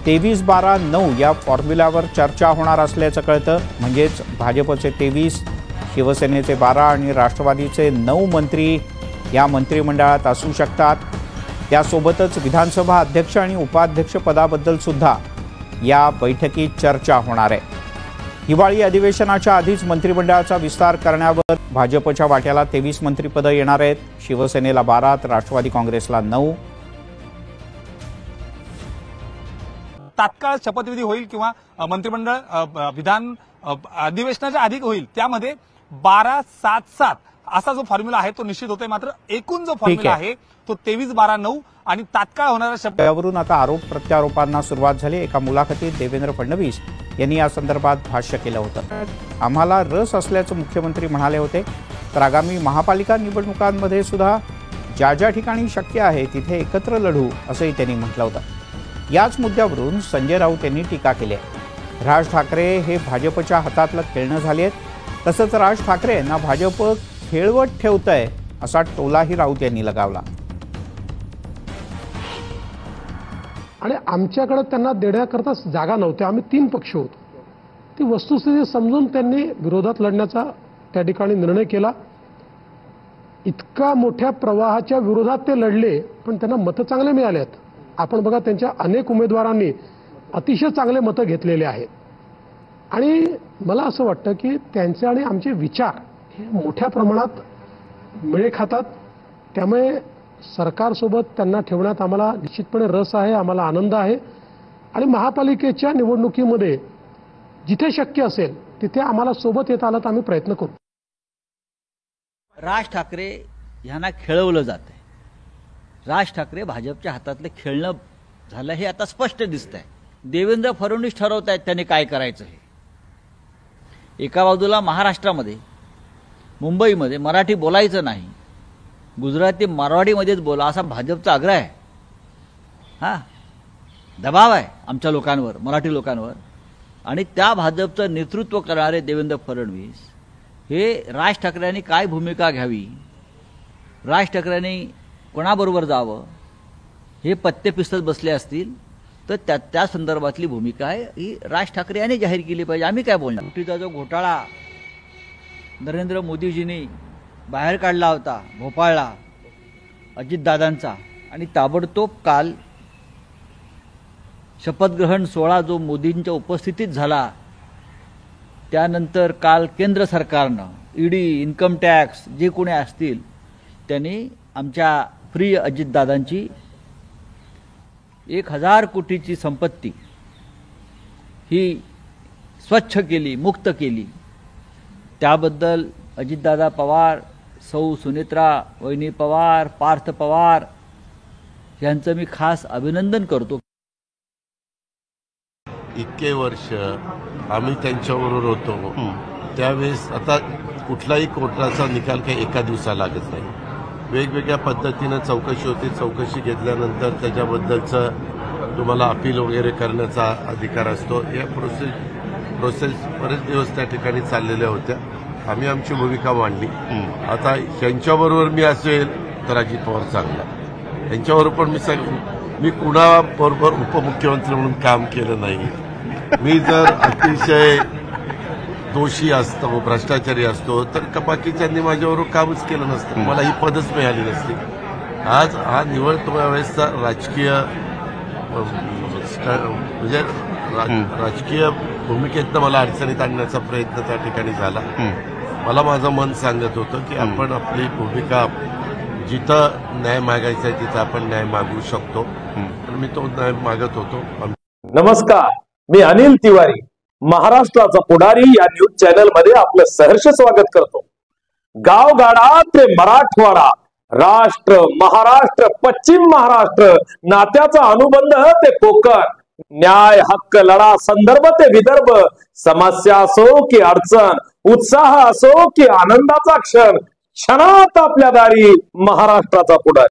23-12-9 या फॉर्म्युल्यावर चर्चा होणार असल्याचं कळतं। म्हणजेच भाजपचे 23, शिवसेनेचे 12 आणि राष्ट्रवादीचे 9 मंत्री या मंत्रिमंडळात असू शकतात। त्यासोबतच विधानसभा अध्यक्ष आणि उपाध्यक्ष पदाबद्दल सुद्धा या बैठकीत चर्चा होणार आहे। हिवाळी अधिवेशनाच्या आधीच मंत्रिमंडळाचा विस्तार करण्यावर भाजपच्या वाट्याला 23 मंत्रिपदं येणार आहेत। शिवसेनेला 12 तर राष्ट्रवादी काँग्रेसला 9। तात्काळ शपथविधी होईल किंवा मंत्रिमंडळ विधान अधिवेशनाच्या आधी होईल, त्यामध्ये 12-7-7 असा जो फॉर्म्युला आहे तो निश्चित होतोय। मात्र एकूण जो फॉर्म्युला आहे तो 23-12-9 आणि तात्काळ होणाऱ्या शब्दावरून आता आरोप प्रत्यारोपांना सुरुवात झाली। एका मुलाखतीत देवेंद्र फडणवीस यांनी या संदर्भात भाष्य केलं होतं। आम्हाला रस असल्याचं मुख्यमंत्री म्हणाले होते, तर आगामी महापालिका निवडणुकांमध्ये सुद्धा ज्या ज्या ठिकाणी शक्य आहे तिथे एकत्र लढू असंही त्यांनी म्हटलं होतं। याच मुद्द्यावरून संजय राऊत यांनी टीका केली आहे। राज ठाकरे हे भाजपच्या हातातलं खेळणं झाले आहेत, तसंच राज ठाकरे यांना भाजप खेळवत ठेवतंय असा टोलाही राऊत यांनी लगावला। आणि आमच्याकडे त्यांना देण्याकरता जागा नव्हत्या, आम्ही 3 पक्ष होतो। ती वस्तुस्थिती समजून त्यांनी विरोधात लढण्याचा त्या ठिकाणी निर्णय केला। इतका मोठ्या प्रवाहाच्या विरोधात ते लढले, पण त्यांना मतं चांगले मिळाले आहेत। आपण बघा, त्यांच्या अनेक उमेदवारांनी अतिशय चांगले मतं घेतलेले आहेत। आणि मला असं वाटतं की त्यांचे आणि आमचे विचार हे मोठ्या प्रमाणात मेळ खातात। त्यामुळे सरकारसोबत त्यांना ठेवण्यात आम्हाला निश्चितपणे रस आहे, आम्हाला आनंद आहे। आणि महापालिकेच्या निवडणुकीमध्ये जिथे शक्य असेल तिथे आम्हाला सोबत येता आलं तर आम्ही प्रयत्न करू। राज ठाकरे यांना खेळवलं जातंय। राज ठाकरे भाजपच्या हातातलं खेळणं झालं हे आता स्पष्ट दिसतंय। देवेंद्र फडणवीस ठरवत आहेत त्यांनी काय करायचं हे। एका बाजूला महाराष्ट्रामध्ये मुंबईमध्ये मराठी बोलायचं नाही, गुजराती मारवाडीमध्येच बोला असा भाजपचा आग्रह आहे। दबाव आहे आमच्या लोकांवर, मराठी लोकांवर। आणि त्या भाजपचं नेतृत्व करणारे देवेंद्र फडणवीस हे राज ठाकरेंनी काय भूमिका घ्यावी, राज ठाकरेंनी कोणाबरोबर जावं हे पत्ते पिस्तत बसले असतील तर त्या संदर्भातली भूमिका आहे ही राज ठाकरे यांनी जाहीर केली पाहिजे। आम्ही काय बोलणार। लुटीचा जो घोटाळा नरेंद्र मोदीजींनी बाहेर काढला होता भोपाळला अजितदादांचा, आणि ताबडतोब काल शपथग्रहण सोहळा जो मोदींच्या उपस्थितीत झाला, त्यानंतर काल केंद्र सरकारनं ईडी, इन्कम टॅक्स जे कोणी असतील त्यांनी आमच्या प्रिय अजितदादांची 1000 कोटीची संपत्ती ही स्वच्छ केली, मुक्त केली। त्याबद्दल अजितदादा पवार, सौ सुनेत्रा वहिनी पवार, पार्थ पवार यांचं मी खास अभिनंदन करतो। इतके वर्ष आम्ही त्यांच्याबरोबर होतो, त्यावेळेस आता कुठलाही कोर्टाचा निकाल काही एका दिवसाला लागत नाही। वेगवेगळ्या पद्धतीनं चौकशी होती, चौकशी घेतल्यानंतर त्याच्याबद्दलचं तुम्हाला अपील वगैरे करण्याचा अधिकार असतो। या प्रोसेस बरेच दिवस त्या ठिकाणी चाललेल्या होत्या। आम्ही आमची भूमिका मांडली। आता यांच्याबरोबर मी असेल तर अजित पवार चांगला, यांच्याबरोबर पण मी कुणाबरोबर उपमुख्यमंत्री म्हणून काम केलं नाही। मी जर अतिशय दोषी असतो, भ्रष्टाचारी असतो तर बाकीच्यांनी माझ्याबरोबर कामच केलं नसतं, मला ही पदच मिळाली नसती। आज हा निवडणुका वेळेसचा राजकीय म्हणजे राजकीय भूमिकेतनं मला अडचणीत आणण्याचा प्रयत्न त्या ठिकाणी झाला। मला माझं मन सांगत होतं की आपण आपली भूमिका जिथं न्याय मागायचा आहे तिथं आपण न्याय मागू शकतो, तर मी तो न्याय मागत होतो। नमस्कार, मी अनिल तिवारी, महाराष्ट्राचा पुढारी या न्यूज चॅनल मध्ये आपलं सहर्ष स्वागत करतो। गावगाडा ते मराठवाडा, राष्ट्र, महाराष्ट्र, पश्चिम महाराष्ट्र, नात्याचा अनुबंध ते कोकण, न्याय, हक्क, लढा, संदर्भ ते विदर्भ, समस्या असो की अडचण, उत्साह असो की आनंदाचा क्षण, क्षणात आपल्या दारी महाराष्ट्राचा पुढारी।